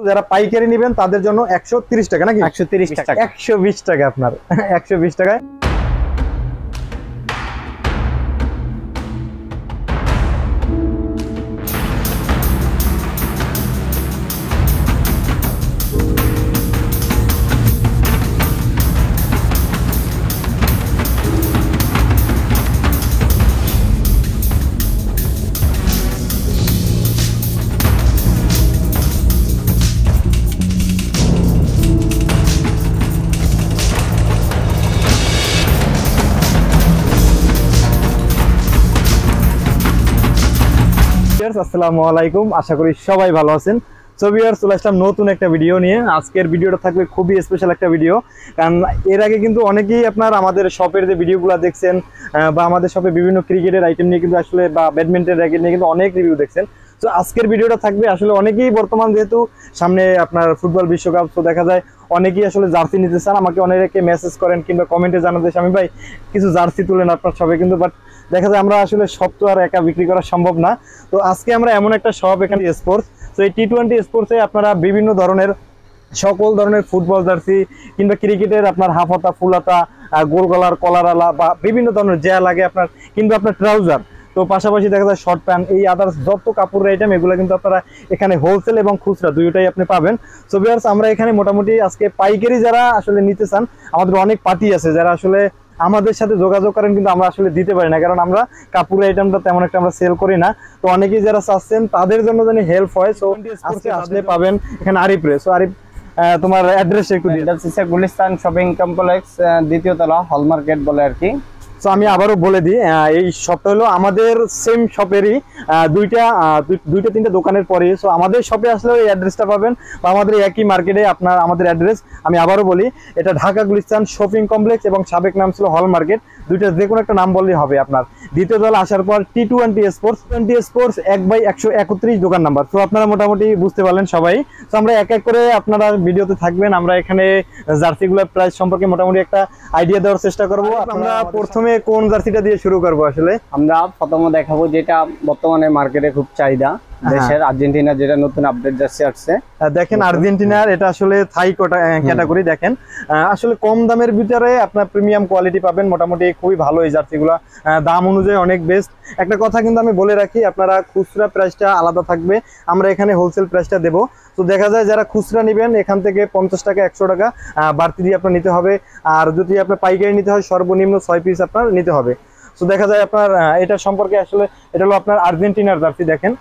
যারা পাইকারি নেবেন তাদের জন্য 130 টাকা নাকি? 130 টাকা, 120 টাকা আপনার 120 টাকায়। আসসালামু আলাইকুম, আশা করি সবাই ভালো আছেন। সো ভিউয়ার্স, চলে আসলাম নতুন একটা ভিডিও নিয়ে। আজকের ভিডিওটা থাকবে খুবই স্পেশাল একটা ভিডিও, কারণ এর আগে কিন্তু অনেকেই আপনার আমাদের শপের যে ভিডিওগুলো দেখছেন বা আমাদের শপে বিভিন্ন ক্রিকেটের আইটেম নিয়ে কিন্তু আসলে বা ব্যাডমিন্টন র্যাকেট নিয়ে কিন্তু অনেক রিভিউ দেখছেন। তো আজকের ভিডিওটা থাকবে আসলে অনেকেই বর্তমান যেহেতু সামনে আপনার ফুটবল বিশ্বকাপ, তো দেখা যায় অনেকেই আসলে জার্সি নিতে চান। আমাকে অনেকে মেসেজ করেন কিংবা কমেন্টে জানাতে স্বামী ভাই কিছু জার্সি তুলেন আপনার শপে, কিন্তু বাট দেখা যায় আমরা আসলে সব তো আর একা বিক্রি করা সম্ভব না। তো আজকে আমরা এমন একটা শপ, এখানে স্পোর্টস, তো এই টি20 স্পোর্টসে আপনারা বিভিন্ন ধরনের সকল ধরনের ফুটবল জার্সি কিংবা ক্রিকেটের আপনার হাফ হাতা, ফুল হাতা, গোল গলার, কলারওয়ালা বা বিভিন্ন ধরনের যা লাগে আপনার, কিংবা আপনার ট্রাউজার, তো পাশাপাশি দেখা যায় শর্ট প্যান্ট, এই আদার্স যত কাপড়ের আইটেম এগুলো কিন্তু আপনারা এখানে হোলসেল এবং খুচরা দুইটাই আপনি পাবেন। সো ভিউয়ার্স, আমরা এখানে মোটামুটি আজকে পাইকারি যারা আসলে নিতে চান, আমাদের অনেক পার্টি আছে যারা আসলে আমাদের সাথে যোগাযোগ করেন, কিন্তু আমরা আসলে দিতে পারি না, কারণ আমরা কাপড়ের আইটেমটা তেমন একটা আমরা সেল করি না। তো অনেকেই যারা চাচ্ছেন তাদের জন্য জানি হেল্প হয়। সো আজকে আসলে পাবেন এখানে আরিফরে। সো আরিফ, তোমার অ্যাড্রেস একটু দিন। গুলিস্তান শপিং কমপ্লেক্স, দ্বিতীয় তলা, হল মার্কেট বলে আর কি। তো আমি আবারও বলে দিই, এই শপটা হলো আমাদের সেম শপেরই দুইটা তিনটা দোকানের পরে। সো আমাদের শপে আসলে এই অ্যাড্রেসটা পাবেন, বা আমাদের একই মার্কেটে আপনার আমাদের অ্যাড্রেস। আমি আবারও বলি, এটা ঢাকা গুলিস্তান শপিং কমপ্লেক্স এবং সাবেক নাম ছিল হল মার্কেট, দুইটা যে কোনো একটা নাম বললেই হবে আপনার। দ্বিতীয় তলা আসার পর টি20 স্পোর্টস 1/131 দোকান নাম্বার। তো আপনারা মোটামুটি বুঝতে পারলেন সবাই। তো আমরা এক এক করে আপনারা ভিডিওতে থাকবেন, আমরা এখানে জার্সিগুলোর প্রাইস সম্পর্কে মোটামুটি একটা আইডিয়া দেওয়ার চেষ্টা করবো। আমরা প্রথমে কোন জার্সিটা দিয়ে শুরু করবো? আসলে আমরা প্রথমে দেখাবো যেটা বর্তমানে মার্কেটে খুব চাহিদা, দেশের আর্জেন্টিনা, যেটা নতুন আপডেট জার্সি আসছে। দেখেন আর্জেন্টিনার, এটা আসলে থাই ক্যাটাগরি। দেখেন আসলে কম দামের ভিতরে আপনার প্রিমিয়াম কোয়ালিটি পাবেন, মোটামুটি খুবই ভালো এই জার্সিগুলো, দাম অনুযায়ী অনেক বেস্ট। একটা কথা কিন্তু আমি বলে রাখি, আপনারা খুচরা প্রাইসটা আলাদা থাকবে, আমরা এখানে হোলসেল প্রাইসটা দেবো। তো দেখা যায় যারা খুচরা নেবেন এখান থেকে 50 টাকা 100 টাকা বাড়তি দিয়ে আপনার নিতে হবে, আর যদি আপনার পাইকারি নিতে হয় সর্বনিম্ন 6 পিস আপনার নিতে হবে। তো দেখা যায় আপনার এটা সম্পর্কে আসলে এটা হলো আপনার আর্জেন্টিনার জার্সি। দেখেন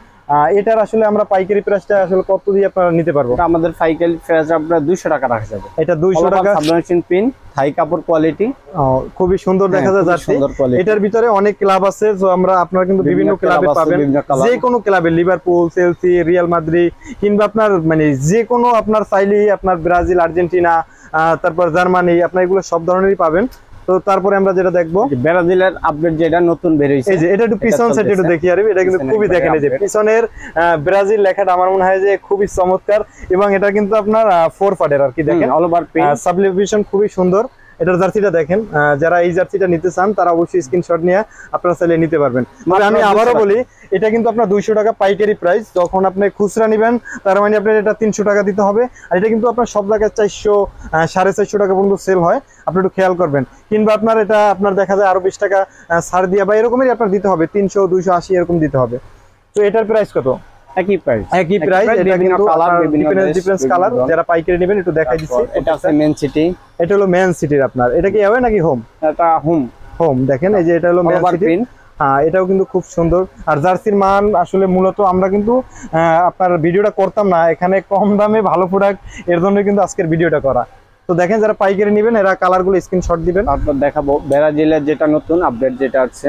এটার আসলে আমরা পাইকারি প্রাইসটা আসলে কত দিয়ে আপনারা নিতে পারবো? আমাদের পাইকারি প্রাইস আপনার 200 টাকা রাখা যাবে। এটা 200 টাকা, সাবমেশিন পিন, থাই কাপড় কোয়ালিটি, খুবই সুন্দর দেখা যায় জার্সি। এটার ভিতরে অনেক ক্লাব আছে, তো আমরা আপনারা কিন্তু বিভিন্ন ক্লাবে পাবেন, যে কোনো ক্লাবে, লিভারপুল, চেলসি, রিয়াল মাদ্রিদ, কিংবা আপনার মানে যে কোনো আপনার চাইলেই আপনার ব্রাজিল, আর্জেন্টিনা, তারপর জার্মানি, আপনার এগুলো সব ধরনেরই পাবেন। তো তারপরে আমরা যেটা দেখবো ব্রাজিলের আপডেট যেটা নতুন বের হইছে, এই যে এটা একটু পিছন সাইড একটু দেখি আরবি, এটা কিন্তু খুবই দেখেন, এই যে পিছনের ব্রাজিল লেখাটা আমার মনে হয় যে খুবই চমৎকার, এবং এটা কিন্তু আপনার 4 পার্টের আর কি। দেখেন অল ওভার সাবলিমেশন খুবই সুন্দর। এটার জার্সিটা দেখেন, যারা এই জার্সিটা নিতে চান তারা অবশ্যই স্ক্রিনশট নিয়ে আপনারা চাইলে নিতে পারবেন। মানে আমি আবারও বলি, এটা কিন্তু আপনার 200 টাকা পাইকারি প্রাইস। যখন আপনি খুচরা নেবেন তার মানে আপনার এটা 300 টাকা দিতে হবে, আর এটা কিন্তু আপনার সব জায়গায় 400 450 টাকা পর্যন্ত সেল হয়, আপনি একটু খেয়াল করবেন। কিংবা আপনার এটা আপনার দেখা যায় আরো 20 টাকা ছাড় দিয়া বা এরকমই আপনার দিতে হবে, 300 280 এরকম দিতে হবে। তো এটার প্রাইস কত? একই প্রাইস। এটা কিন্তু কালার ডিফারেন্স কালার, যারা পাইকারি নেবেন একটু দেখাই দিচ্ছি। এটা আছে মেন সিটি, এটা হলো মেন সিটির আপনার। এটা কি অ্যাওয়ে নাকি হোম? এটা হোম। দেখেন এই যে এটা হলো মেন সিটি, এটাও কিন্তু খুব সুন্দর। আর জার্সির মান আসলে মূলত আমরা কিন্তু আপনার ভিডিওটা করতাম না, এখানে কম দামে ভালো প্রোডাক্ট, এর জন্য কিন্তু আজকের ভিডিওটা করা। তো দেখেন যারা পাইকারি নেবেন এরা কালারগুলো স্ক্রিনশট দিবেন। তারপর দেখাবো ব্রাজিলের যেটা নতুন আপডেট যেটা আছে,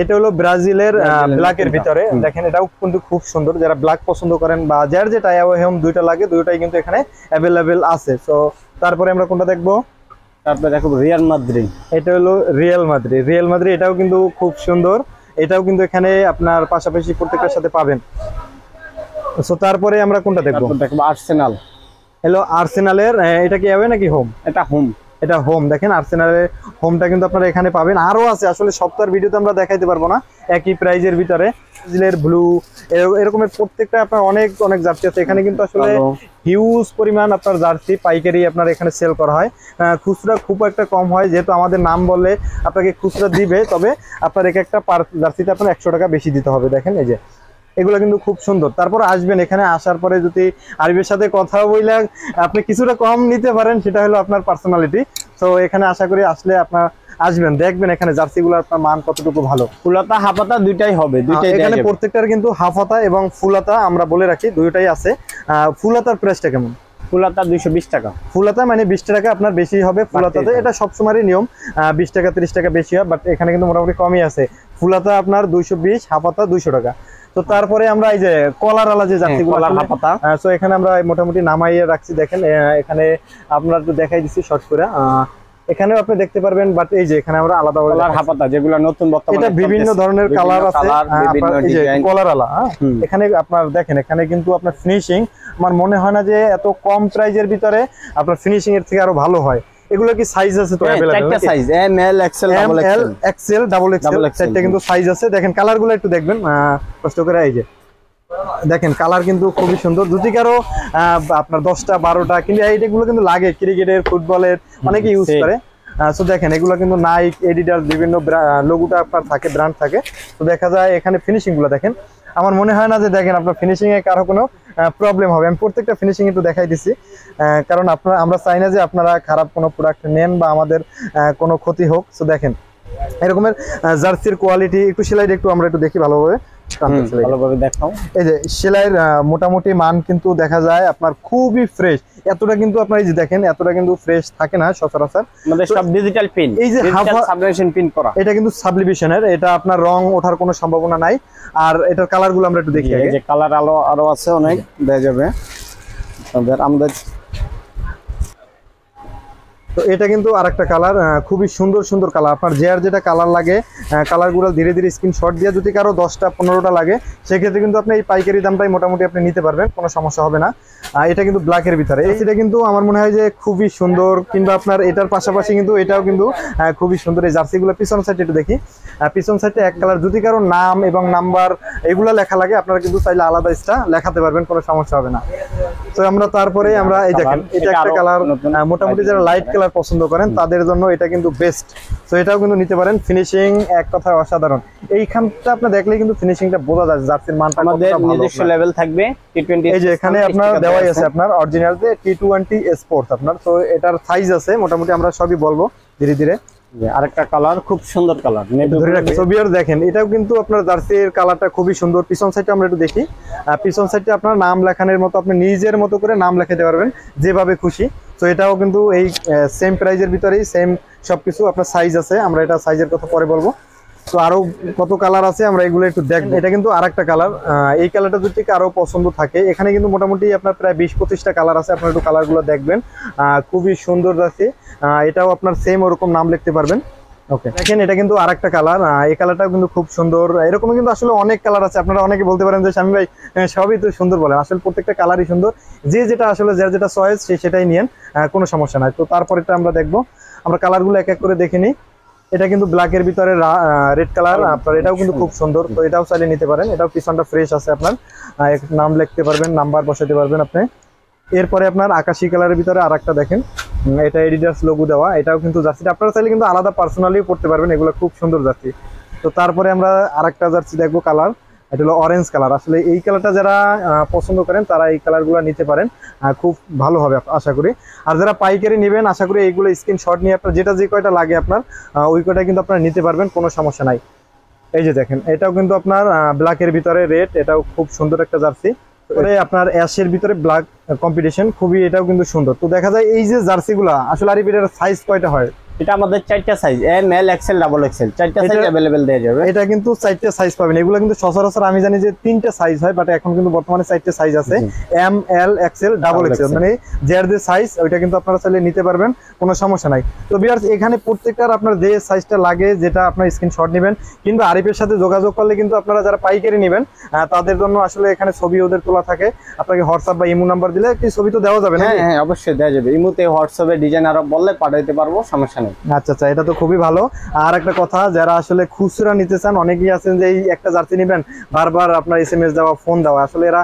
এটা হলো ব্রাজিলের ব্ল্যাকের ভিতরে। দেখেন এটাও কিন্তু খুব সুন্দর, যারা ব্ল্যাক পছন্দ করেন বা যার যেটা হোম দুইটা লাগে, দুইটাই কিন্তু এখানে অ্যাভেলেবেল আছে। তো তারপরে আমরা কোনটা দেখবো? তারপরে দেখো রিয়াল মাদ্রিদ। এটা হলো রিয়াল মাদ্রিদ, এটাও কিন্তু খুব সুন্দর, এটাও কিন্তু এখানে আপনার পাশাপাশি প্রত্যেকটার সাথে পাবেন। সো তারপরে আমরা কোনটা দেখবো? আর্সেনাল। হ্যালো আর্সেনালের, এটা কি অ্যাওয়ে নাকি হোম? এটা হোম। এটা হোম দেখেন, আর্সেনালের হোমটা কিন্তু আপনারা এখানে পাবেন। আরো আছে, আসলে সপ্তাহের ভিডিওতে আমরা দেখাইতে পারবো না, একই প্রাইজের ভিতরে ব্লু এরকমের প্রত্যেকটা আপনার অনেক অনেক জার্সি আছে এখানে। কিন্তু আসলে হিউজ পরিমাণ আপনার জার্সি পাইকারি আপনার এখানে সেল করা হয়, খুচরা খুব একটা কম হয়, যেহেতু আমাদের নাম বললে আপনাকে খুচরা দিবে, তবে আপনার এক একটা পার জার্সিতে আপনার 100 টাকা বেশি দিতে হবে। দেখেন এই যে এগুলো কিন্তু খুব সুন্দর। তারপর আসবেন এখানে, আসার পরে যদি আরিফের সাথে কথা বলে আপনি কিছুটা কম নিতে পারেন, সেটা হলো আপনার পার্সোনালিটি। তো এখানে আশা করি আসলে আপনার আসবেন, দেখবেন এখানে জার্সিগুলোর আপনার মান কতটুকু ভালো। ফুলাতা হাফাতা দুইটাই হবে, দুইটাই এখানে প্রত্যেকটার কিন্তু হাফাতা এবং ফুলাতা আমরা বলে রাখি, দুইটাই আছে। ফুলাতার প্রাইসটা কেমন? ফুলাতা 220 টাকা। ফুলাতা মানে 20 টাকা আপনার বেশি হবে ফুলাতাতে, এটা সবসময়ের নিয়ম, 20 টাকা 30 টাকা বেশি হয়, বাট এখানে কিন্তু মোটামুটি কমই আছে। ফুলাতা আপনার 220, হাফাতা 200 টাকা। তো তারপরে আমরা এই যে কলার আলা যে জার্সিগুলো হাফাতা, সো এখানে আমরা মোটামুটি নামাইয়ে রাখছি। দেখেন এখানে আপনার একটু দেখাই দিচ্ছি শর্ট করে, এখানেও আপনি দেখতে পারবেন, বাট এই যে এখানে আমরা আলাদা কলার হাফাতা যেগুলো নতুন বর্তমানে, এটা বিভিন্ন ধরনের কালার আছে, এই যে কলার আলা। এখানে আপনার দেখেন, এখানে কিন্তু আপনার ফিনিশিং আমার মনে হয় না যে এত কম প্রাইজের ভিতরে আপনার ফিনিশিং এর থেকে আরো ভালো হয়। এগুলো কি সাইজ আছে তো अवेलेबल? চারটা size, M L XL double XL, XL double XL, চারটা কিন্তু সাইজ আছে। দেখেন কালারগুলো একটু দেখবেন কষ্ট করে, এই যে দেখেন কালার কিন্তু খুবই সুন্দর। যদি কারো আপনার 10টা 12টা কিন্তু এইগুলো কিন্তু লাগে ক্রিকেটের, ফুটবলের অনেকে ইউজ করে। সো দেখেন এগুলো কিন্তু নাইক, এডিডাস বিভিন্ন লোগোটা আপনার থাকে, ব্র্যান্ড থাকে। তো দেখা যায় এখানে ফিনিশিং গুলো দেখেন, আমার মনে হয় না যে দেখেন আপনার ফিনিশিং এ কারো কোনো প্রবলেম হবে। আমি প্রত্যেকটা ফিনিশিং একটু দেখাই দিছি, কারণ আমরা চাই না যে আপনারা খারাপ কোনো প্রোডাক্ট নেন বা আমাদের কোনো ক্ষতি হোক। সো দেখেন এরকমের জার্সির কোয়ালিটি, একটু সেলাইটা একটু আমরা একটু দেখি ভালোভাবে। ভালোভাবে দেখাও। এই যে সেলাইয়ের মোটামুটি মান কিন্তু দেখা যায় আপনার খুবই ফ্রেশ। এতটা কিন্তু আপনার এই যে দেখেন এতটা কিন্তু ফ্রেশ থাকে না সচরাচর, আমাদের সব ডিজিটাল পিন, এই যে সাবলিমেশন পিন করা, এটা কিন্তু সাবলিমেশনের, এটা আপনার রং ওঠার কোনো সম্ভাবনা নাই। আর এটার কালারগুলো আমরা একটু দেখি, এই যে কালার আরো আছে অনেক দেয়া যাবে আমাদের। তো এটা কিন্তু আরেকটা কালার, খুবই সুন্দর সুন্দর কালার। আপনার যেটা কালার লাগে কালারগুলো ধীরে ধীরে স্ক্রিনশট দিয়ে, যদি কারো 10টা 15টা লাগে সেক্ষেত্রে কিন্তু আপনি এই পাইকারি দামটাই মোটামুটি আপনি নিতে পারবেন, কোনো সমস্যা হবে না। এটা কিন্তু ব্ল্যাকের ভিতরে, এটা কিন্তু আমার মনে হয় যে খুবই সুন্দর। কিংবা আপনার এটার পাশাপাশি কিন্তু এটাও কিন্তু খুবই সুন্দর। এই জার্সিগুলো পিছন সাইডে একটু দেখি, পিছন সাইডে এক কালার, যদি কারো নাম এবং নাম্বার এগুলো লেখা লাগে আপনারা কিন্তু চাইলে আলাদা এক্সট্রা লেখাতে পারবেন, কোনো সমস্যা হবে না। তো আমরা তারপরে আমরা এই দেখেন এটা একটা কালার, মোটামুটি যারা লাইট কালার পছন্দ করেন তাদের জন্য এটা কিন্তু বেস্ট। তো এটাও কিন্তু নিতে পারেন। ফিনিশিং এক কথায় অসাধারণ। এইখানটা আপনি দেখলে কিন্তু ফিনিশিংটা বোঝা যায় জার্সির মানটা আমাদের নিজস্ব লেভেল থাকবে। টি20 এই যে এখানে আপনার দেওয়াই আছে আপনার অরিজিনাল যে টি20 স্পোর্টস আপনার। তো এটার সাইজ আছে মোটামুটি, আমরা সবই বলবো ধীরে ধীরে। আরেকটা কালার, খুব সুন্দর কালার, ধরে রাখি। সো ভিউয়ার দেখেন এটাও কিন্তু আপনার জার্সির কালারটা খুবই সুন্দর। পিছন সাইডটা আমরা একটু দেখি, পিছন সাইডে আপনার নাম লেখানোর মতো আপনি নিজের মতো করে নাম লেখাতে পারবেন যেভাবে খুশি। তো এটাও কিন্তু এই সেম প্রাইজের ভিতরেই সেম সবকিছু। আপনার সাইজ আছে, আমরা এটা সাইজের কথা পরে বলবো। তো আরো কত কালার আছে আমরা এগুলো একটু দেখবো। এটা কিন্তু আরেকটা কালার, এই কালারটা যদি কারো পছন্দ থাকে, এখানে কিন্তু মোটামুটি আপনার প্রায় 20-25টা কালার আছে। আপনার একটু কালারগুলো দেখবেন, খুবই সুন্দর আছে। এটাও আপনার সেম ওরকম নাম লিখতে পারবেন। ওকে দেখেন এটা কিন্তু আরেকটা কালার, এই কালারটাও কিন্তু খুব সুন্দর। এরকম কিন্তু আসলে অনেক কালার আছে। আপনারা অনেকে বলতে পারেন যে স্বামী ভাই সবই তো সুন্দর বলেন, আসলে প্রত্যেকটা কালারই সুন্দর। যে যেটা আসলে যার যেটা চয়েস সেটাই নিয়েন, কোনো সমস্যা নাই। তো তারপরেটা আমরা দেখবো, আমরা কালারগুলো এক এক করে দেখে নিই। এটা কিন্তু ব্ল্যাকের ভিতরে রেড কালার আপনার, এটাও কিন্তু খুব সুন্দর। তো এটাও চাইলে নিতে পারেন। এটাও পিছনটা ফ্রেশ আছে, আপনার নাম লিখতে পারবেন, নাম্বার বসাতে পারবেন আপনি। এরপরে আপনার আকাশি কালারের ভিতরে আরেকটা দেখেন, এটা এডিডাস লোগো দেওয়া। এটাও কিন্তু জার্সিটা আপনারা চাইলে কিন্তু আলাদা পার্সোনালিও পড়তে পারবেন, এগুলো খুব সুন্দর জার্সি। তো তারপরে আমরা আরেকটা জার্সি দেখবো কালার, এটা হলো অরেঞ্জ কালার। আসলে এই কালারটা যারা পছন্দ করেন তারা এই কালারগুলো নিতে পারেন, খুব ভালো হবে আশা করি। আর যারা পাইকারি নেবেন আশা করি এইগুলো স্ক্রিনশট নিয়ে আপনার যেটা যে কয়টা লাগে আপনার ওই কয়টা কিন্তু আপনারা নিতে পারবেন, কোনো সমস্যা নাই। এই যে দেখেন এটাও কিন্তু আপনার ব্ল্যাকের ভিতরে রেড, এটাও খুব সুন্দর একটা জার্সি। আপনার অ্যাশের ভিতরে ব্ল্যাক কম্বিনেশন, খুবই এটাও কিন্তু সুন্দর। তো দেখা যায় এই যে জার্সিগুলা আসলে আর এটার সাইজ কয়টা হয় এটা আমাদের 4টা size, M L XL double XL 4টা সাইজ अवेलेबल দেয়া যাবে। এটা কিন্তু 4টা সাইজ পাবেন। এগুলো কিন্তু সচরাচর আমি জানি যে 3টা সাইজ হয়, বাট এখন কিন্তু বর্তমানে 4টা সাইজ আছে, M L XL double XL, মানে যার যে সাইজ ওইটা কিন্তু আপনারা চাইলে নিতে পারবেন, কোনো সমস্যা নাই। তো ভিউয়ার্স এখানে প্রত্যেকটার আপনার যে সাইজটা লাগে যেটা আপনার স্ক্রিনশট নেবেন, কিন্তু আরিফের সাথে যোগাযোগ করলে কিন্তু আপনারা যারা পাইকারি নেবেন তাদের জন্য আসলে এখানে ছবি ওদের তোলা থাকে, আপনাকে হোয়াটসঅ্যাপ বা ইমো নাম্বার দিলে কি ছবি তো দেওয়া যাবে না? হ্যাঁ অবশ্যই দেওয়া যাবে, ইমোতে হোয়াটসঅ্যাপে ডিজাইন আরো বললে পাঠাইতে পারবো, সমস্যা নেই। আচ্ছা আচ্ছা, এটা তো খুবই ভালো। আর একটা কথা, যারা আসলে খুচরা নিতে চান, অনেকেই আছেন যে এই একটা জার্সি নেবেন বারবার আপনার এসএমএস দেওয়া, ফোন দেওয়া, আসলে এরা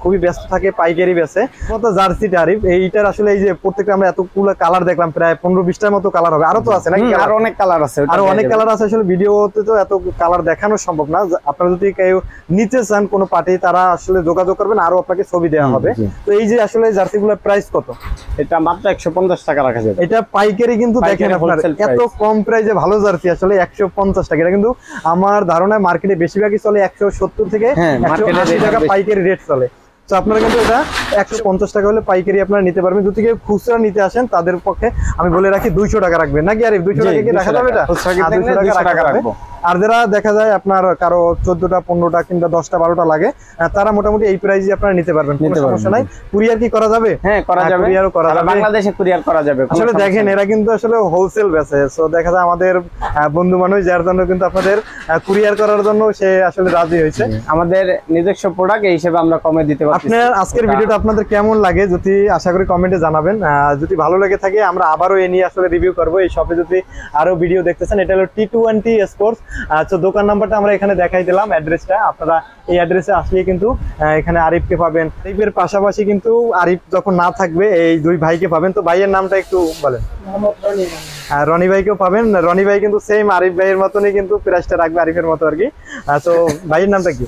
খুবই ব্যস্ত থাকে, পাইকারি বেচে। কত জার্সিটা আরিফ এইটার আসলে এই যে প্রত্যেকটা আমরা এতগুলো কালার দেখলাম, প্রায় 15-20টার মতো কালার হবে, আরো তো আছে নাকি? আরো অনেক কালার আছে, আরো অনেক কালার আছে। আসলে ভিডিওতে তো এত কালার দেখানো সম্ভব না। আপনারা যদি কেউ নিতে চান কোনো পার্টি, তারা আসলে যোগাযোগ করবেন, আরো আপনাকে ছবি দেওয়া হবে। তো এই যে আসলে জার্সিগুলোর প্রাইস কত? এটা মাত্র 150 টাকা রাখা যাবে। এটা পাইকারি কিন্তু দেখেন আপনার এত কম প্রাইসে ভালো জার্সি আসলে 150 টাকা। এটা কিন্তু আমার ধারণা মার্কেটে বেশিরভাগই চলে 170 থেকে 180 টাকা পাইকারি রেট চলে। তো আপনারা কিন্তু এটা 150 টাকা হলে পাইকারি আপনারা নিতে পারবেন। যদি কেউ খুচরা নিতে আসেন তাদের পক্ষে আমি বলে রাখি 200 টাকা রাখবেন নাকি আরিফ? 200 টাকা কি রাখা যাবে? এটা 200 টাকা রাখবো। আর যারা দেখা যায় আপনার কারো 14টা 15টা কিংবা 10টা 12টা লাগে, তারা মোটামুটি এই প্রাইসে আপনারা নিতে পারবেন, কোনো সমস্যা নাই। কুরিয়ার কি করা যাবে? হ্যাঁ করা যাবে, কুরিয়ারও করা যাবে, বাংলাদেশে কুরিয়ার করা যাবে। আসলে দেখেন এরা কিন্তু আসলে হোলসেল বেচে। সো দেখা যায় আমাদের বন্ধু মানুষ যার জন্য কিন্তু আপনাদের কুরিয়ার করার জন্য সে আসলে রাজি হয়েছে। আমাদের নিজস্ব প্রোডাক্ট এই হিসেবে আমরা কমে দিতে পারছি। আপনার আজকের ভিডিওটা আপনাদের কেমন লাগে যদি আশা করি কমেন্টে জানাবেন। যদি ভালো লেগে থাকে আমরা আবারও এ নিয়ে আসলে রিভিউ করব। এই শপে যদি আরো ভিডিও দেখতেছেন, এটা হলো T20 স্পোর্টস। তো দোকান নাম্বারটা আমরা এখানে দেখাই দিলাম, অ্যাড্রেসটা আপনারা এই অ্যাড্রেসে আসলে কিন্তু এখানে আরিফকে পাবেন। আরিফের পাশাপাশি কিন্তু আরিফ যখন না থাকবে এই দুই ভাইকে পাবেন। তো ভাইয়ের নামটা একটু বলেন। রনি ভাইকেও পাবেন। রনি ভাই কিন্তু সেম আরিফ ভাইয়ের মতনই কিন্তু প্রাইসটা রাখবে আরিফের মতো আর কি। তো ভাইয়ের নামটা কি?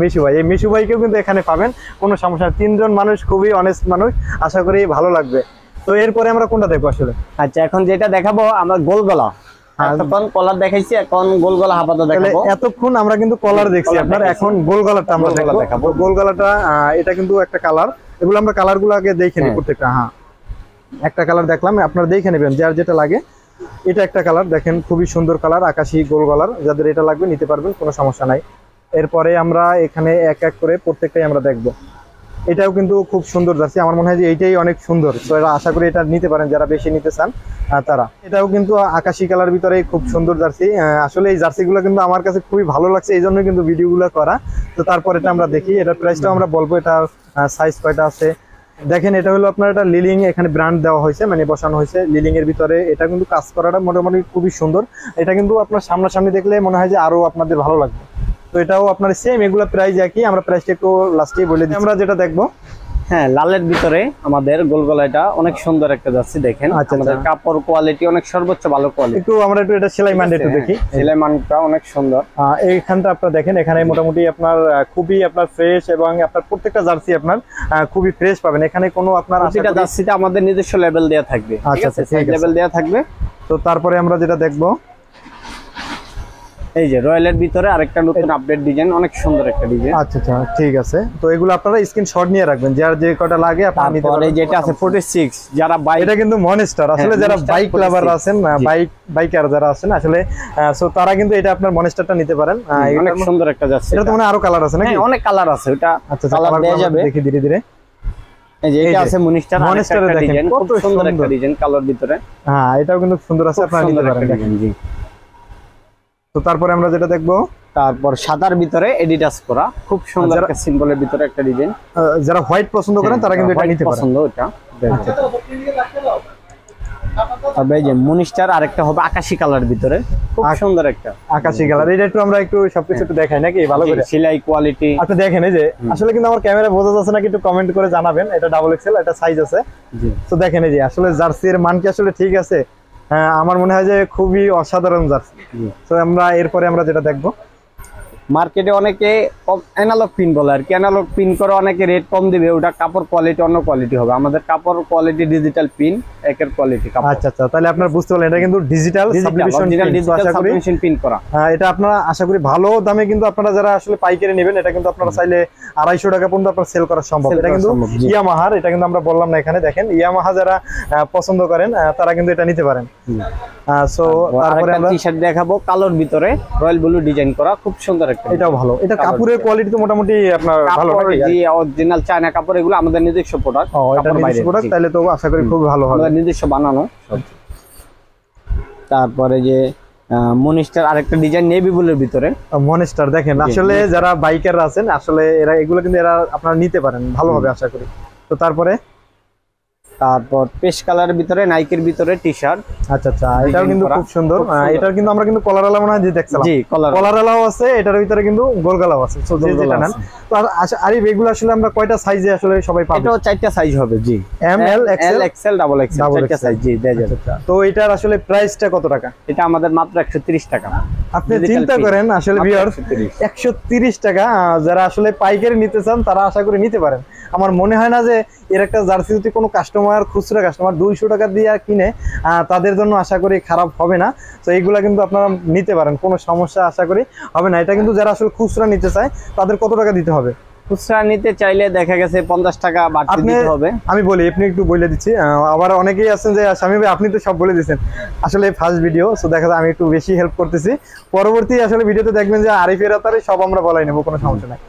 মিশু ভাই। এই মিশু ভাইকেও কিন্তু এখানে পাবেন, কোনো সমস্যা নেই। 3জন মানুষ খুবই অনেস্ট মানুষ, আশা করি ভালো লাগবে। তো এরপরে আমরা কোনটা দেখবো আসলে? আচ্ছা এখন যেটা দেখাবো আমরা গোল গলা, এতক্ষণ কলার দেখাইছি, এখন গোল গলা হাফাতা দেখাবো। এতক্ষণ আমরা কিন্তু কলার দেখছি আপনার, এখন গোল গলাটা আমরা দেখাবো। গোল গলাটা এটা কিন্তু একটা কালার, এগুলো আমরা কালারগুলো আগে দেখে নিই প্রত্যেকটা। হ্যাঁ একটা কালার দেখলাম, আপনারা দেখে নেবেন যার যেটা লাগে। এটা একটা কালার দেখেন, খুবই সুন্দর কালার, আকাশি গোল গলার, যাদের এটা লাগবে নিতে পারবেন, কোনো সমস্যা নাই। এরপরে আমরা এখানে এক এক করে প্রত্যেকটাই আমরা দেখবো। এটাও কিন্তু খুব সুন্দর জার্সি, আমার মনে হয় যে এইটাই অনেক সুন্দর। তো এরা আশা করি এটা নিতে পারেন যারা বেশি নিতে চান তারা। এটাও কিন্তু আকাশি কালার ভিতরে খুব সুন্দর জার্সি। আসলে এই জার্সিগুলো কিন্তু আমার কাছে খুবই ভালো লাগছে, এই জন্যই কিন্তু ভিডিওগুলো করা। তো তারপর এটা আমরা দেখি, এটার প্রাইসটাও আমরা বলবো। এটা সাইজ কয়টা আছে দেখেন। এটা হলো আপনার এটা লিলিং, এখানে ব্র্যান্ড দেওয়া হয়েছে, মানে বসানো হয়েছে লিলিং এর ভিতরে। এটা কিন্তু কাজ করাটা মোটামুটি খুবই সুন্দর। এটা কিন্তু আপনার সামনাসামনি দেখলে মনে হয় যে আরো আপনাদের ভালো লাগবে। তো এটাও আপনার সেম, এগুলো প্রাইস একই। আমরা প্রাইসটা একটু লাস্টেই বলে দিই। আমরা যেটা দেখবো, হ্যাঁ লালের ভিতরে আমাদের গোল গলাটা অনেক সুন্দর একটা জার্সি দেখেন। আমাদের কাপড় কোয়ালিটি অনেক সর্বোচ্চ ভালো কোয়ালিটি। একটু আমরা একটু এটা সেলাই মান একটু দেখি। সেলাই মানটা অনেক সুন্দর। এইখানটা আপনারা দেখেন, এখানে মোটামুটি আপনার খুবই আপনার ফ্রেশ, এবং আপনার প্রত্যেকটা জার্সি আপনার খুবই ফ্রেশ পাবেন। এখানে কোনো আপনার প্রত্যেকটা জার্সিতে আমাদের নিজস্ব লেভেল দেয়া থাকবে। আচ্ছা আচ্ছা, সাইজ লেভেল দেয়া থাকবে। তো তারপরে আমরা যেটা দেখবো, এই যে রয়্যালের ভিতরে আরেকটা নতুন আপডেট ডিজাইন, অনেক সুন্দর একটা ডিজাইন। আচ্ছা আচ্ছা ঠিক আছে। তো এগুলো আপনারা স্ক্রিনশট নিয়ে রাখবেন, যার যে কটা লাগে আপনারা নিতে পারেন। যেটা আছে 46, যারা বাইক, এটা কিন্তু মনস্টার, আসলে যারা বাইক লাভার আছেন, বাইকার যারা আছেন আসলে, সো তারা কিন্তু এটা আপনার মনস্টারটা নিতে পারেন। অনেক সুন্দর একটা জার্সি। এটা তো মানে আরো কালার আছে নাকি? অনেক কালার আছে, ওটা আচ্ছা কালার দেয়া যাবে। দেখি ধীরে ধীরে। এই যে এটা আছে মনস্টারের ডিজাইন, কত সুন্দর একটা ডিজাইন কালার ভিতরে। হ্যাঁ এটাও কিন্তু সুন্দর আছে, আপনারা নিতে পারেন। জি। তো তারপরে আমরা যেটা দেখবো, তারপর সাদার ভিতরে এডিডাস করা খুব সুন্দর একটা সিম্বলের ভিতরে একটা ডিজাইন। যারা হোয়াইট পছন্দ করেন তারা কিন্তু এটা নিতে পারেন। পছন্দ এটা। তবে এই যে মনিস্টার আরেকটা হবে আকাশী কালার ভিতরে, খুব সুন্দর একটা আকাশী কালার। এটা একটু আমরা একটু সবকিছু একটু দেখাই নাকি ভালো করে? সেলাই কোয়ালিটি আচ্ছা দেখেন, এই যে আসলে কিন্তু আমার ক্যামেরা বোঝা যাচ্ছে নাকি একটু কমেন্ট করে জানাবেন। এটা ডাবল এক্সেল, এটা সাইজ আছে। তো দেখেন এই যে আসলে জার্সির মান কি আসলে ঠিক আছে? আমার মনে হয় যে খুবই অসাধারণ জার্সি। তো আমরা এরপরে আমরা যেটা দেখবো, মার্কেটে অনেকে অ্যানালগ পিন বলে আর কি, অ্যানালগ পিন করে অনেকে রেট কম দিবে, ওটা কাপড় কোয়ালিটি অন্য কোয়ালিটি হবে। আমাদের কাপড় কোয়ালিটি ডিজিটাল পিন, একের কোয়ালিটি কাপড়। আচ্ছা আচ্ছা, তাহলে আপনারা বুঝতে পারলেন এটা কিন্তু ডিজিটাল সাবলিমেশন পিন করা। এটা আপনারা আশা করি ভালো দামে কিন্তু আপনারা যারা আসলে পাইকারি নেবেন, এটা কিন্তু আপনারা চাইলে 250 টাকা পর্যন্ত আপনারা সেল করা সম্ভব। এটা কিন্তু ইয়ামাহার, এটা কিন্তু আমরা বললাম না এখানে, দেখেন ইয়ামাহা যারা পছন্দ করেন তারা কিন্তু এটা নিতে পারেন। সো তারপরে আমরা টি-শার্ট দেখাবো কালোর ভিতরে রয়্যাল ব্লু ডিজাইন করা, খুব সুন্দর একটা। এটাও ভালো, এটা কাপড়ের কোয়ালিটি তো মোটামুটি আপনার ভালো নাকি? জি, অরিজিনাল চায়না কাপড়, এগুলো আমাদের নিজস্ব প্রোডাক্ট। এটা নিজস্ব প্রোডাক্ট, তাহলে তো আশা করি খুব ভালো হবে, আমাদের নিজস্ব বানানো। তারপরে যে মনিস্টার আরেকটা ডিজাইন নেভি ব্লুর ভিতরে। মনিস্টার দেখেন, আসলে যারা বাইকার আছেন আসলে এগুলো কিন্তু আপনারা নিতে পারেন, ভালো হবে আশা করি। তো তারপর পেশ কালারের ভিতরে নাইকের ভিতরে টি-শার্ট। আচ্ছা আচ্ছা, এটাও কিন্তু খুব সুন্দর। এটার কিন্তু আমরা কিন্তু কলারওয়ালা মনে হয় যে দেখছিলাম। জি, কলারওয়ালাও আছে, এটার ভিতরে কিন্তু গোলগলাও আছে। সো যেটা নেন। তো আরিফ, এগুলো আসলে আমরা কয়টা সাইজে আসলে সবাই পাবো? এটাও 4টা সাইজ হবে। জি, M, L, XL, double XL, 4টা সাইজ। জি, দেয়া যাবে। তো এটার আসলে প্রাইসটা কত টাকা? এটা আমাদের মাত্র 130 টাকা। আপনি চিন্তা করেন আসলে ভিউয়ার্স, 130 টাকা। যারা আসলে পাইকারি নিতে চান তারা আশা করি নিতে পারেন। আমার মনে হয় না যে এর একটা জার্সি যদি কোনো কাস্টমার, খুচরা কাস্টমার 200 টাকা দিয়ে কিনে, তাদের জন্য আশা করি খারাপ হবে না। তো এইগুলা কিন্তু আপনারা নিতে পারেন, কোনো সমস্যা আশা করি হবে না। এটা কিন্তু যারা আসলে খুচরা নিতে চায় তাদের কত টাকা দিতে হবে? খুচরা নিতে চাইলে দেখা গেছে 50 টাকা বাড়তি দিতে হবে। আমি বলি, আপনি একটু বলে দিচ্ছি। আবার অনেকেই আছেন যে স্বামী ভাই আপনি তো সব বলে দিচ্ছেন, আসলে ফার্স্ট ভিডিও, সো দেখা যায় আমি একটু বেশি হেল্প করতেছি। পরবর্তী আসলে ভিডিওতে দেখবেন যে আরিফের আতারে সব আমরা বলাই নেবো, কোনো সমস্যা নাই।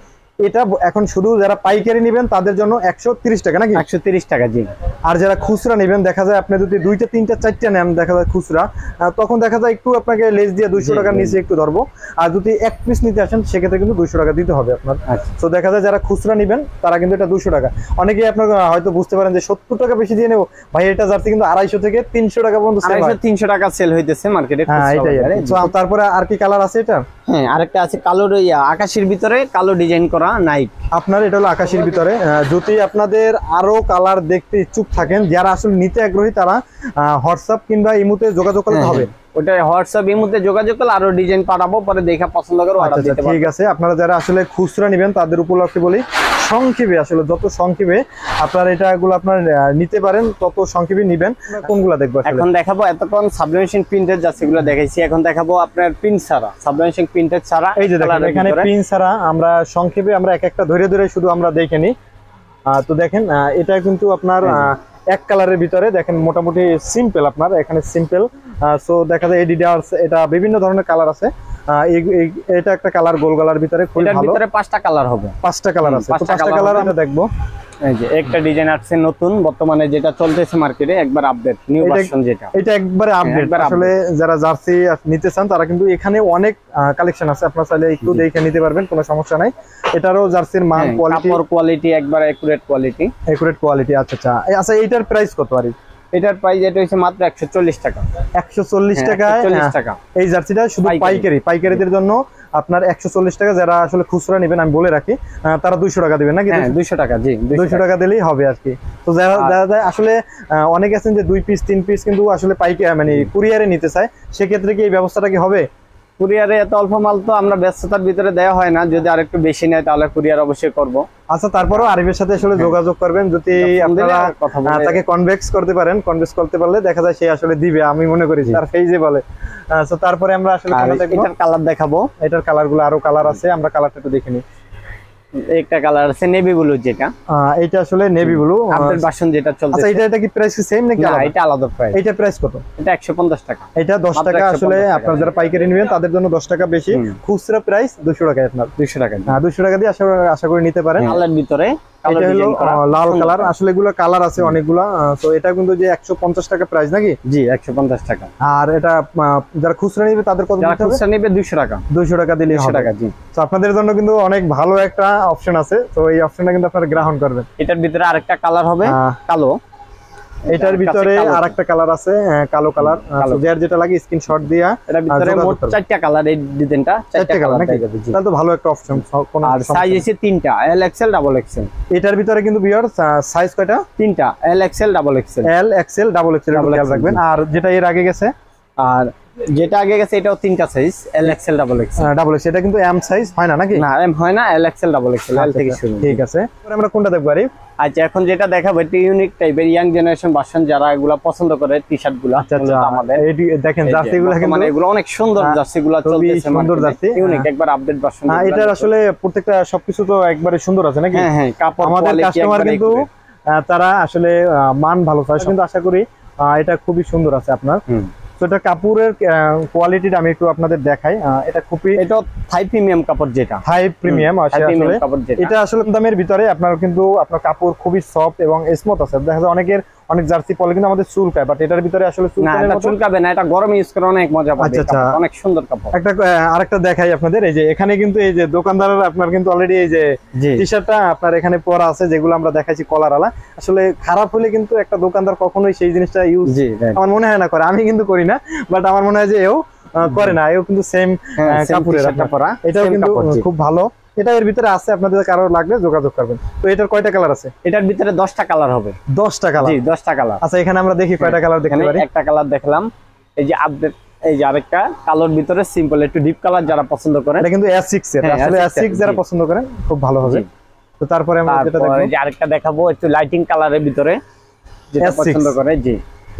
এটা এখন শুধু যারা পাইকারি নেবেন তাদের জন্য 130 টাকা নাকি? 130 টাকা। জি। আর যারা খুচরা নেবেন, দেখা যায় আপনি যদি 2টা 3টা 4টা নেন, দেখা যায় খুচরা, তখন দেখা যায় একটু আপনাকে লেস দিয়ে 200 টাকার নিচে একটু ধরবো। আর যদি এক পিস নিতে আসেন সেক্ষেত্রে কিন্তু 200 টাকা দিতে হবে আপনার। তো দেখা যায় যারা খুচরা নেবেন তারা কিন্তু এটা 200 টাকা। অনেকেই আপনার হয়তো বুঝতে পারেন যে 70 টাকা বেশি দিয়ে নেবো ভাই, এটা জার্সি কিন্তু 250 থেকে 300 টাকা পর্যন্ত সেল হয়। 300 টাকা সেল হইতেছে মার্কেটে। হ্যাঁ, এটাই। তারপরে আর কি কালার আছে এটা? হ্যাঁ, আরেকটা আছে কালোর, আকাশের ভিতরে কালো ডিজাইন করা নাইক। আপনার এটা হলো আকাশের ভিতরে। যদি আপনাদের আরো কালার দেখতে ইচ্ছুক থাকেন, যারা আসলে নিতে আগ্রহী, তারা হোয়াটসঅ্যাপ কিংবা ইমোতে যোগাযোগ করতে হবে। ওটা হোয়াটসঅ্যাপ ইমোতে যোগাযোগ করলে আরো ডিজাইন পাঠাবো, পরে দেখা পছন্দ করে অর্ডার দিতে পারবেন। ঠিক আছে, আপনারা যারা আসলে খুচরা নেবেন তাদের উপলক্ষে বলি, সংক্ষেপে আসলে যত সংক্ষেপে আপনারা এটাগুলো আপনারা নিতে পারেন তত সংক্ষেপে নেবেন। কোনগুলো দেখবো এখন? দেখাবো এতক্ষণ সাবলিমেশন প্রিন্টেড যেগুলো দেখাইছি, এখন দেখাবো আপনার প্রিন্ট ছাড়া, সাবলিমেশন প্রিন্টেড ছাড়া। এই যে দেখেন এখানে প্রিন্ট ছাড়া, আমরা সংক্ষেপে আমরা এক একটা ধরে ধরে শুধু আমরা দেখে নিই। তো দেখেন এটা কিন্তু আপনার এক কালারের ভিতরে, দেখেন মোটামুটি সিম্পল, আপনার এখানে সিম্পল। সো দেখা যায় এডিডাস, এটা বিভিন্ন ধরনের কালার আছে। এটা একটা কালার গোল গলার ভিতরে, খুব ভালো। এর ভিতরে 5টা কালার হবে, 5টা কালার আছে। তো 5টা কালার আমরা দেখবো। এই যে একটা ডিজাইন আসছে নতুন, বর্তমানে যেটা চলতেছে মার্কেটে, একবার আপডেট নিউ ভার্সন যেটা, এটা একবারে আপডেট। আসলে যারা জার্সি নিতে চান তারা কিন্তু এখানে অনেক কালেকশন আছে, আপনারা চাইলে একটু দেখে নিতে পারবেন, কোনো সমস্যা নাই। এটারও জার্সির মান, কোয়ালিটি একবার একুরেট কোয়ালিটি। আচ্ছা আচ্ছা, আচ্ছা এইটার প্রাইস কত? আর এটার প্রাইস এটা হচ্ছে মাত্র 140 টাকা। 140 টাকা এই জার্সিটা শুধু পাইকারিদের জন্য আপনার 140 টাকা। যারা আসলে খুচরা নেবেন, আমি বলে রাখি, তারা 200 টাকা দিবেন নাকি? 200 টাকা। জি, 200 টাকা দিলেই হবে আর কি। তো যারা আসলে অনেক আছেন যে 2 পিস 3 পিস কিন্তু আসলে পাইকারি মানে কুরিয়ারে নিতে চায়, সেক্ষেত্রে কি এই ব্যবস্থাটা কি হবে? কুরিয়ারে এত অল্প মাল তো আমরা ব্যস্ততার ভিতরে দেওয়া হয় না, যদি আরেকটু বেশি নেয় তাহলে কুরিয়ার অবশ্যই করব। আচ্ছা, তারপরও আরিফের সাথে আসলে যোগাযোগ করবেন, যদি আপনারা তাকে কনভেক্স করতে পারেন। কনভেক্স করতে পারলে দেখা যায় সে আসলে দিবে, আমি মনে করি তার ফেজে বলে। তো তারপরে আমরা আসলে এটার কালার দেখাবো। এটার কালারগুলো আরো কালার আছে, আমরা কালারটা একটু দেখে নিই। একটা কালার আছে নেভি ব্লু, যেটা এটা আসলে নেভি ব্লু আপডেট ভার্সন যেটা চলছে। আচ্ছা, এটা কি প্রাইস সেম নাকি? না, এটা আলাদা প্রাইস। এটা প্রাইস কত? এটা 150 টাকা। এটা 10 টাকা। আসলে আপনারা যারা পাইকারি নেবেন তাদের জন্য 10 টাকা বেশি। খুচরা প্রাইস 200 টাকা। আপনার 200 টাকা। 200 টাকা দিয়ে আশা করি নিতে পারেন। কালার ভিতরে এটা হলো লাল কালার। আসলে এগুলো কালার আছে অনেকগুলা। তো এটা কিন্তু যে 150 টাকা প্রাইস নাকি? জি, 150 টাকা। আর এটা যারা খুচরা নেবে তাদের কত দিতে হবে? খুচরা নেবে 200 টাকা। 200 টাকা দিলেই হবে। 200 টাকা। জি। তো আপনাদের জন্য কিন্তু অনেক ভালো একটা অপশন আছে, তো এই অপশনটা কিন্তু আপনারা গ্রহণ করবেন। এটার ভিতরে আরেকটা কালার হবে কালো। এটার ভিতরে আরেকটা কালার আছে কালো কালার। যার যেটা লাগে স্ক্রিনশট দিয়া। এর ভিতরে মোট 4টা কালার, এই ডিজাইনটা 4টা কালার নাকি? তাহলে তো ভালো একটা অপশন। আর সাইজ আছে 3টা, এল এক্সএল ডাবল এক্সএল। এটার ভিতরে কিন্তু ভিউয়ার সাইজ কয়টা? 3টা, এল এক্সএল ডাবল এক্সএল। এল এক্সএল ডাবল এক্সএল খেয়াল রাখবেন। আর যেটা এর আগে গেছে, আর যেটা আগে গেছে এটাও তিনটা সাইজ এল XL double XL. Double XL, এটা কিন্তু এম সাইজ হয় না নাকি? না এম হয় না, এল এক্সএল ডাবল এক্সএল এল থেকে শুরু। ঠিক আছে, এরপর আমরা কোনটা দেখব আরিফ? আচ্ছা এখন যেটা দেখাবো এটা ইউনিক টাইপের ইয়াং জেনারেশন ভার্সন, যারা এগুলা পছন্দ করে টি-শার্ট গুলো। আচ্ছা আমাদের এই দেখেন জার্সি গুলো কিন্তু মানে এগুলো অনেক সুন্দর জার্সি গুলো চলতেছে, সুন্দর জার্সি, ইউনিক একবার আপডেট ভার্সন। এটা আসলে প্রত্যেকটা সবকিছু তো একবারে সুন্দর আছে নাকি? হ্যাঁ কাপড় আমাদের কাস্টমার কিন্তু তারা আসলে মান ভালো চায়, কিন্তু আশা করি এটা খুবই সুন্দর আছে আপনার। তো এটা কাপড়ের কোয়ালিটিটা আমি একটু আপনাদের দেখাই। এটা খুবই, এটা থাই প্রিমিয়াম কাপড়, যেটা হাই প্রিমিয়াম আসলে কাপড়, এটা আসলে দামের ভিতরে আপনার কিন্তু আপনার কাপড় খুবই সফট এবং স্মুথ আছে। দেখা যায় অনেক জার্সি পরে কিন্তু আমাদের চুলকায়, বাট এটার ভিতরে আসলে চুলকাবে না, এটা গরমে ইউজ করে অনেক মজা পাবে। আচ্ছা অনেক সুন্দর কাপড়। একটা আরেকটা দেখাই আপনাদের, এই যে এখানে কিন্তু এই যে দোকানদার আপনার কিন্তু অলরেডি এই যে টি-শার্টটা আপনার এখানে পরা আছে, যেগুলো আমরা দেখাইছি কলারওয়ালা। আসলে খারাপ হলে কিন্তু একটা দোকানদার কখনোই সেই জিনিসটা ইউজ আমার মনে হয় না করে, আমি কিন্তু করি না, বাট আমার মনে হয় যে এও করে না, এও কিন্তু সেম কাপড়ের একটা পরা। এটাও কিন্তু খুব ভালো। এটা এর ভিতরে আছে, আপনাদের কারো লাগলে যোগাযোগ করবেন। তো এটার কয়টা কালার আছে? এটার ভিতরে 10টা কালার হবে। 10টা কালার? জি 10টা কালার। আচ্ছা এখানে আমরা দেখি কয়টা কালার দেখতে পারি। একটা কালার দেখলাম, এই যে আপডেট, এই যে আরেকটা কালোর ভিতরে সিম্পল একটু ডিপ কালার যারা পছন্দ করেন, এটা কিন্তু S6 এর। আসলে S6 যারা পছন্দ করেন খুব ভালো হবে। তো তারপরে আমরা যেটা দেখব, এই যে আরেকটা দেখাবো একটু লাইটিং কালারের ভিতরে, যেটা পছন্দ করে। জি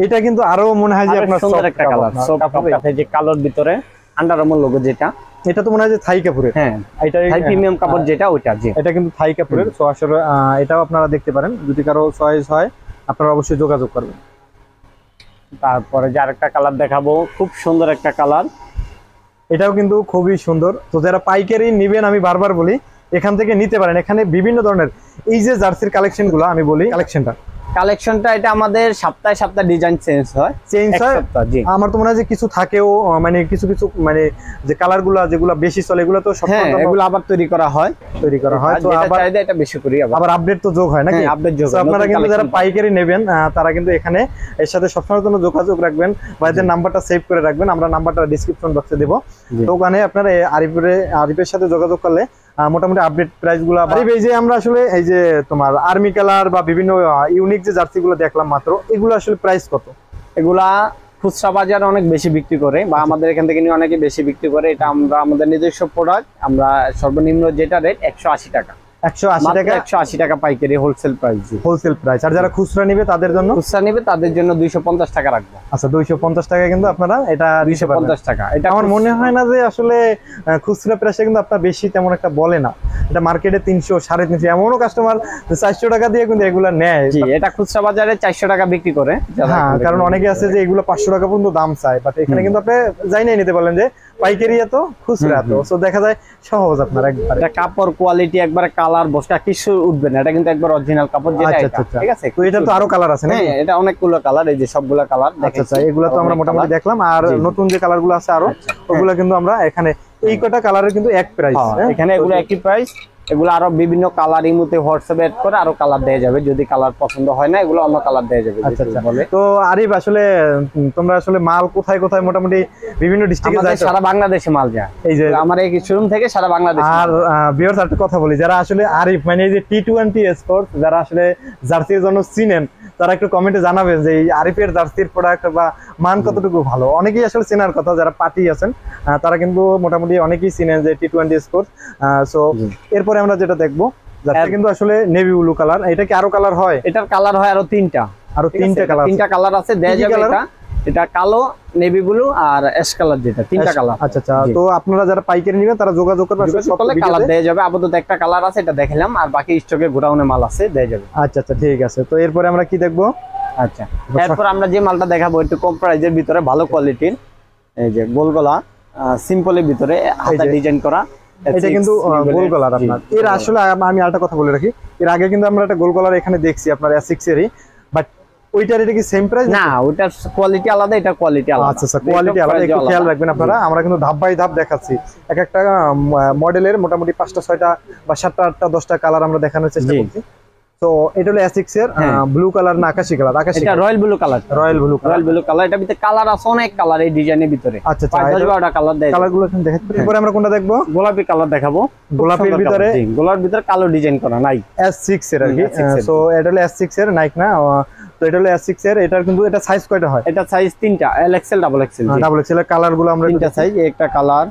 এটা কিন্তু আরো মনে হয় যে আপনার সুন্দর একটা কালার, সব কাপড়ে যে কালোর ভিতরে আন্ডার আর্মার লোগো, যেটা এটা তো মনে হয় যে থাই কাপড়ের। হ্যাঁ এটা থাই প্রিমিয়াম কাপড়, যেটা ওইটা। জি এটা কিন্তু থাই কাপড়ের। সো আসলে এটাও আপনারা দেখতে পারেন, যদি কারো চয়েস হয় আপনারা অবশ্যই যোগাযোগ করবেন। তারপরে যে আরেকটা কালার দেখাবো, খুব সুন্দর একটা কালার, এটাও কিন্তু খুবই সুন্দর। তো যারা পাইকারি নেবেন, আমি বারবার বলি এখান থেকে নিতে পারেন। এখানে বিভিন্ন ধরনের এই যে জার্সির কালেকশন গুলো, আমি বলি কালেকশনটা এটা আমাদের সপ্তাহে ডিজাইন চেঞ্জ হয়। আমার তো মনে হয় যে কিছু থাকেও, মানে কিছু মানে যে কালার গুলা যেগুলো বেশি চলে এগুলো তো এগুলো আবার তৈরি করা হয়। তো আবার এটা বেশি করি, আবার আপডেট তো যোগ হয় নাকি? আপডেট যোগ। আপনারা কিন্তু যারা পাইকারি নেবেন তারা কিন্তু এখানে এর সাথে সবসময়ের জন্য যোগাযোগ রাখবেন, বা এদের নাম্বারটা সেভ করে রাখবেন। আমরা নাম্বারটা ডেসক্রিপশন বক্সে দেবো। তো ওখানে আপনারা আরিফের সাথে যোগাযোগ করলে মোটামুটি আপডেট প্রাইস গুলো। এই যে আমরা আসলে এই যে তোমার আর্মি কালার বা বিভিন্ন ইউনিক যে জার্সি গুলো দেখলাম মাত্র, এগুলো আসলে প্রাইস কত? এগুলা খুচরা বাজারে অনেক বেশি বিক্রি করে, বা আমাদের এখান থেকে নিয়ে অনেকে বেশি বিক্রি করে। এটা আমরা আমাদের নিজস্ব প্রোডাক্ট, আমরা সর্বনিম্ন যেটা রেট 180 টাকা। 180 টাকা পাইকারি হোলসেল প্রাইস। আর যারা খুচরা নিবে তাদের জন্য 250 টাকা রাখবো। আচ্ছা 250 টাকা কিন্তু আপনারা এটা 250 টাকা। এটা আমার মনে হয় না যে আসলে খুচরা প্রাইসে কিন্তু আপনার বেশি তেমন একটা বলে না। এটা মার্কেটে 300 350, এমনও কাস্টমার 400 টাকা দিয়ে কিন্তু এগুলা নেয়। জি এটা খুচরা বাজারে 400 টাকা বিক্রি করে। হ্যাঁ কারণ অনেকে আছে যে এগুলো 500 টাকা পর্যন্ত দাম চায়, বাট এখানে কিন্তু আপনি যাই নাই নিতে পারলেন যে পাইকারি এত খুচরা এত। সো দেখা যায় সহজ আপনার একবার। এটা কাপড় কোয়ালিটি একবার কালার বসকা কিছু উঠবে না, এটা কিন্তু একবার অরিজিনাল কাপড়, যেটা এটা ঠিক আছে। তো এটা তো আরো কালার আছে না? এটা অনেকগুলো কালার, এই যে সবগুলো কালার। আচ্ছা এগুলো তো আমরা মোটামুটি দেখলাম, আর নতুন যে কালারগুলো আছে আরো ওগুলো কিন্তু আমরা এখানে এই কটা কালারের কিন্তু এক প্রাইস। এখানে এগুলো একই প্রাইস। এগুলো আরো বিভিন্ন কালার ইমুতে হোয়াটসঅ্যাপে অ্যাড করে আরো কালার দেয়া যাবে, যদি কালার পছন্দ হয় না এগুলো অন্য কালার দেয়া যাবে। আচ্ছা বলে তো আরিফ, আসলে তোমরা আসলে মাল কোথায় কোথায় মোটামুটি বিভিন্ন ডিস্ট্রিক্টে যায়? সারা বাংলাদেশে মাল যায়, এই যে আমার এই শোরুম থেকে সারা বাংলাদেশ। আর ভিউয়ার্স একটা কথা বলি, যারা আসলে আরিফ মানে এই যে T20 স্পোর্টস যারা আসলে জার্সির জন্য চিনেন, তারা একটু কমেন্টে জানাবেন যে এই আরিফের জার্সির প্রোডাক্ট বা মান কতটুকু ভালো। অনেকেই আসলে চেনার কথা, যারা পার্টি আছেন তারা কিন্তু মোটামুটি অনেকেই চিনেন যে T20 স্পোর্টস। সো এরপরে আমরা যেটা দেখবো জার্সি কিন্তু আসলে নেভি ব্লু কালার। এটা কি আরো কালার হয়? এটার কালার হয় আরো তিনটা কালার। তিনটা কালার আছে, দেয়া যাবে। এটা কালো, নেভি ব্লু আর অ্যাশ কালার, যেটা তিনটা কালার। আচ্ছা তো আপনারা যারা পাইকারি নেবেন তারা যোগাযোগ করবেন, সকলে কালার দেয়া যাবে। আপাতত একটা কালার আছে, এটা দেখালাম, আর বাকি স্টকে গোডাউনে মাল আছে, দেয়া যাবে। আচ্ছা ঠিক আছে। তো এরপরে আমরা কি দেখবো? আচ্ছা এরপর আমরা যে মালটা দেখাবো একটু কম প্রাইসের ভিতরে ভালো কোয়ালিটির, এই যে গোল গলা সিম্পলের ভিতরে হাতে ডিজাইন করা। এটা কিন্তু গোল গলার আপনার। এর আসলে আমি আরেকটা কথা বলে রাখি, এর আগে কিন্তু আমরা একটা গোল গলার এখানে দেখছি আপনার S6 এরই, বাট ওইটার এটা কি সেম প্রাইস? না ওটার কোয়ালিটি আলাদা, এটা কোয়ালিটি আলাদা। আচ্ছা কোয়ালিটি আলাদা, একটু খেয়াল রাখবেন আপনারা। আমরা কিন্তু ধাপ বাই ধাপ দেখাচ্ছি, এক একটা মডেলের মোটামুটি 5টা 6টা বা 7টা 8টা 10টা কালার আমরা দেখানোর চেষ্টা করছি। তো এটা হলো S6 এর ব্লু কালার না আকাশী কালার? এটা royal blue colour. Royal blue colour. এটা ভিতরে কালার আছে অনেক কালার এই ডিজাইনের ভিতরে। আচ্ছা 12টা কালার দেয়। কালারগুলো এখন দেখাচ্ছি। এরপরে আমরা কোনটা দেখবো? গোলাপি কালার দেখাবো। গোলাপির ভিতরে কালো ডিজাইন করা নাই, S6 এর আর কি। সো এটা হলো S6 এর নাইক না, তো এটা হলো S6 এর, এটার কিন্তু এটা সাইজ কয়টা হয়? এটা সাইজ 3টা, XL double XL. Double Excel এর কালার গুলো আমরা 3টা সাইজ, একটা কালার,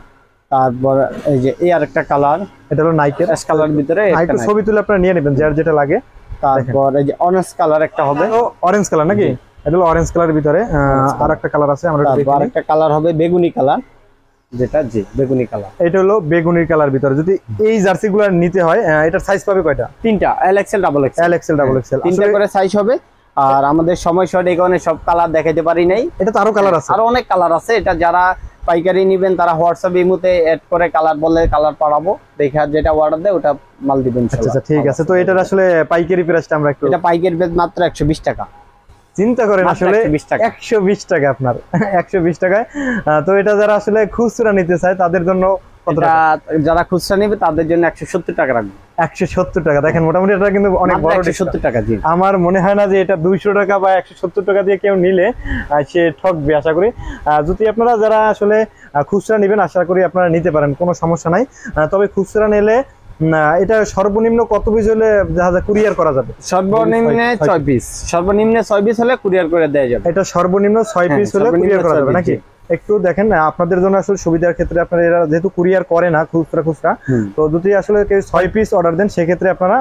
তারপর এই যে এই আরেকটা কালার, এটা হলো নাইকের অ্যাশ কালার ভিতরে একটা ছবি তুলে আপনারা নিয়ে নেবেন যার যেটা লাগে। তারপর এই যে অরেঞ্জ কালার একটা হবে, অরেঞ্জ কালার নাকি? এটা হলো অরেঞ্জ কালারের ভিতরে আর একটা কালার আছে, আমরা দেখি। আর একটা কালার হবে বেগুনি কালার, যেটা জি বেগুনি কালার। এটা হলো বেগুনি কালার ভিতরে। যদি এই জার্সি গুলো নিতে হয় এটার সাইজ পাবে কয়টা? 3টা, XL double XL. XL double XL 3টা করে সাইজ হবে। আর আমাদের সময় শর্ট, এই কারণে সব কালার দেখাইতে পারি নাই। এটা তো আরো কালার আছে, আরো অনেক কালার আছে। এটা যারা পাইকারি নেবেন তারা হোয়াটসঅ্যাপ ইমোতে অ্যাড করে কালার বললে কালার পাঠাবো, দেখে যেটা অর্ডার দেয় ওটা মাল দিবেন ইনশাআল্লাহ। আচ্ছা ঠিক আছে। তো এটার আসলে পাইকারি প্রাইসটা আমরা একটু, এটা পাইকারি প্রাইস মাত্র 120 টাকা। চিন্তা করেন আসলে 120 টাকা আপনার 120 টাকায়। তো এটা যারা আসলে খুচরা নিতে চায় তাদের জন্য কত টাকা? যারা খুচরা নেবে তাদের জন্য 170 টাকা রাখবো। 170 টাকা। দেখেন মোটামুটি এটা কিন্তু অনেক বড় 170 টাকা। জি, আমার মনে হয় না যে এটা 200 টাকা বা 170 টাকা দিয়ে কেউ নিলে সে ঠকবে আশা করি। যদি আপনারা যারা আসলে খুচরা নেবেন আশা করি আপনারা নিতে পারেন, কোনো সমস্যা নাই। তবে খুচরা নিলে এটা সর্বনিম্ন কত পিস হলে জাহাজে কুরিয়ার করা যাবে? সর্বনিম্ন 6 পিস, সর্বনিম্ন 6 পিস হলে কুরিয়ার করে দেয়া যাবে। এটা সর্বনিম্ন 6 পিস হলে কুরিয়ার করা যাবে নাকি? একটু দেখেন আপনাদের জন্য আসলে সুবিধার ক্ষেত্রে আপনারা এরা যেহেতু কুরিয়ার করে না খুচরা, তো যদি আসলে কেউ 6 পিস অর্ডার দেন সেক্ষেত্রে আপনারা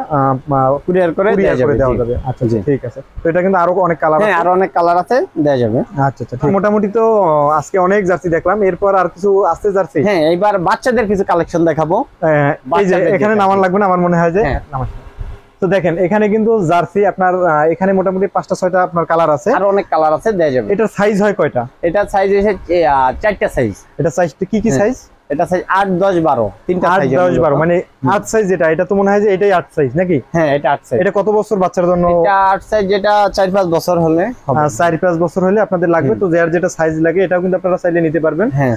কুরিয়ার করে দেওয়া যাবে। আচ্ছা ঠিক আছে। তো এটা কিন্তু আরো অনেক কালার আছে। হ্যাঁ, আরো অনেক কালার আছে, দেওয়া যাবে। আচ্ছা ঠিক। মোটামুটি তো আজকে অনেক জার্সি দেখলাম, এরপর আর কিছু আছে জার্সি? হ্যাঁ, এবার বাচ্চাদের কিছু কালেকশন দেখাবো। এই যে এখানে নামান লাগবে না আমার মনে হয় যে। তো দেখেন এখানে কিন্তু জার্সি আপনার এখানে মোটামুটি 5টা 6টা আপনার কালার আছে, আর অনেক কালার আছে, দেয়া যাবে। এটার সাইজ হয় কয়টা? এটা সাইজ এসে 4টা সাইজ। এটা সাইজটা কি সাইজ? এটা সাইজ 8, 10, 12, 3টা সাইজ। 8, 10, 12 মানে 8 সাইজ যেটা, এটা তো মনে হয় যে এটাই 8 সাইজ নাকি? হ্যাঁ, এটা 8 সাইজ। এটা কত বছর বাচ্চার জন্য? এটা 8 সাইজ, যেটা 4-5 বছর হলে হবে। 4-5 বছর হলে আপনাদের লাগবে। তো যার যেটা সাইজ লাগে এটাও কিন্তু আপনারা চাইলে নিতে পারবেন। হ্যাঁ।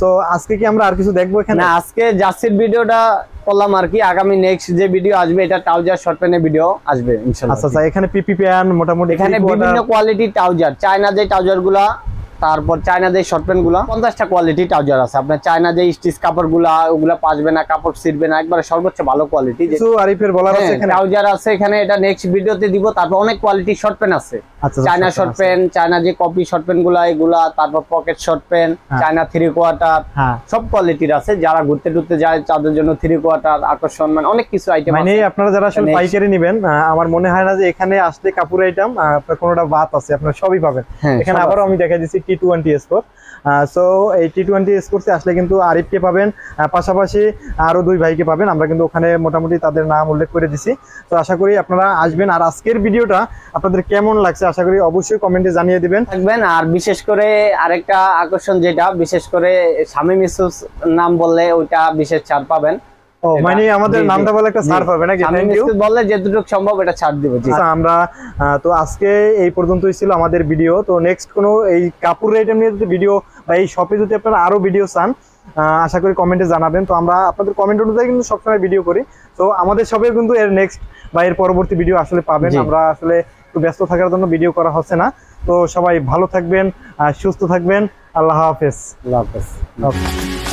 সো আজকে কি আমরা আর কিছু দেখবো এখানে? না, আজকে জার্সির ভিডিওটা করলাম আর কি। আগামী নেক্সট যে ভিডিও আসবে এটা ট্রাউজার শর্ট প্যান্টের ভিডিও আসবে ইনশাআল্লাহ। আচ্ছা এখানে পিপি প্যান্ট মোটামুটি এখানে বিভিন্ন কোয়ালিটির ট্রাউজার, চায়না যে ট্রাউজার গুলা, তারপর চায়না যে শর্ট প্যান্ট গুলা, 50টা কোয়ালিটি ট্রাউজার আছে। আপনার চায়না যে স্টিচ কাপড় গুলা, ওগুলা পাসবে না, কাপড় ছিড়বে না, একবারে সর্বোচ্চ ভালো কোয়ালিটি। কিছু আরিফের বলার আছে এখানে, ট্রাউজার আছে এখানে, এটা নেক্সট ভিডিওতে দিব। তারপর অনেক কোয়ালিটি শর্ট প্যান্ট আছে, চায়না শর্ট প্যান্ট, চায়না যে কপি শর্ট প্যান্ট গুলা এগুলা, তারপর পকেট শর্ট প্যান্ট, চায়না 3/4, সব কোয়ালিটির আছে। যারা ঘুরতে টুরতে যায় তাদের জন্য 3/4 আকর্ষণ, মানে অনেক কিছু আইটেম আছে। মানে আপনারা যারা আসলে পাইকারি নেবেন, আমার মনে হয় না যে এখানে আসলে কাপড় আইটেম আপনার কোনোটা বাদ আছে, আপনারা সবই পাবেন এখানে। আবারও আমি দেখাই দিচ্ছি T20 স্পোর্ট। সো এই T20 স্পোর্টসে আসলে কিন্তু আরিফকে পাবেন, পাশাপাশি আরো 2 ভাইকে পাবেন। আমরা কিন্তু ওখানে মোটামুটি তাদের নাম উল্লেখ করে দিছি। তো আশা করি আপনারা আসবেন। আর আজকের ভিডিওটা আপনাদের কেমন লাগছে আশা করি অবশ্যই কমেন্টে জানিয়ে দিবেন থাকবেন। আর বিশেষ করে আরেকটা আকর্ষণ, যেটা বিশেষ করে শামীম ইউসুফ নাম বললে ওইটা বিশেষ ছাড় পাবেন। ও মানে আমাদের নামটা বলে একটা ছাড় পাবে নাকি? Thank you. বললে যতটুকু সম্ভব এটা ছাড় দিব। জি, আমরা তো আজকে এই পর্যন্তই ছিল আমাদের ভিডিও। তো নেক্সট কোনো এই কাপড়ের আইটেম নিয়ে যদি ভিডিও বা এই শপে যদি আপনারা আরো ভিডিও চান আশা করি কমেন্টে জানাবেন। তো আমরা আপনাদের কমেন্ট অনুযায়ী কিন্তু সবসময় ভিডিও করি। তো আমাদের শপে কিন্তু এর নেক্সট বা এর পরবর্তী ভিডিও আসলে পাবেন। আমরা আসলে একটু ব্যস্ত থাকার জন্য ভিডিও করা হচ্ছে না। তো সবাই ভালো থাকবেন, সুস্থ থাকবেন। আল্লাহ হাফেজ। আল্লাহ হাফেজ।